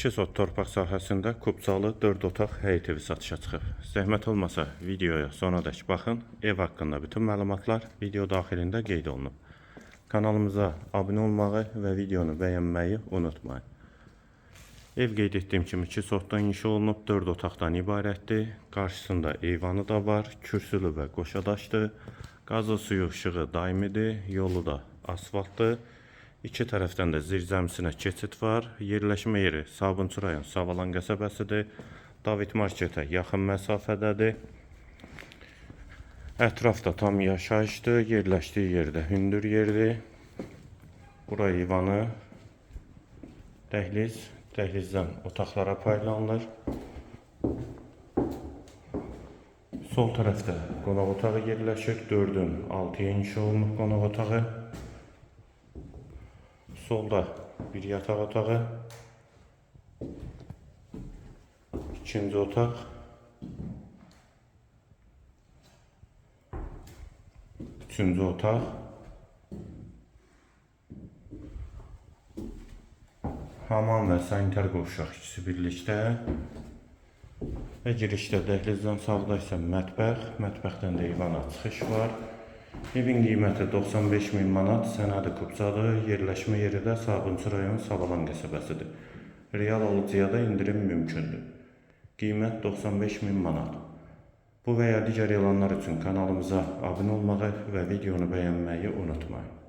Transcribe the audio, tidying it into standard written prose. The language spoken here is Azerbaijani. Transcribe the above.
2 sot torpaq sahəsində Kubcalı 4 otaq həyət evi satışa çıxıb. Zəhmət olmasa videoya sonadək baxın. Ev haqqında bütün məlumatlar video daxilində qeyd olunub. Kanalımıza abunə olmağı və videonu bəyənməyi unutmayın. Ev qeyd etdiyim kimi 2 sotdan inşa olunub, 4 otaqdan ibarətdir. Qarşısında eyvanı da var, kürsülü və qoşadaşdır. Qazı suyu işığı daimidir, yolu da asfaltdır. İki tərəfdən də zirzəmisinə keçid var. Yerləşmə yeri Sabunçu rayon Savalan qəsəbəsidir. David marketə yaxın məsafədədir. Ətrafda tam yaşayışdır. Yerləşdiyi yerdə hündür yerdir. Bura eyvanı, dəhliz, dəhlizdən otaqlara paylanılır. Sol tərəfdə qonaq otağı yerləşir. 4-ün 6-ya inşa olunub qonaq otağı. Solda bir yataq otağı, ikinci otaq, üçüncü otaq, hamam və sanitar qovşaq ikisi birlikdə və girişdə dəhlizdən sağda isə mətbəx, mətbəxdən də eyvana çıxış var. Evin qiyməti 95.000 manat, sənədi Kubcalı, yerləşmə yeri də Sabunçu rayon Savalan qəsəbəsidir. Real alıcıya da indirim mümkündür. Qiymət 95.000 manat. Bu və ya digər elanlar üçün kanalımıza abunə olmağı və videonu bəyənməyi unutmayın.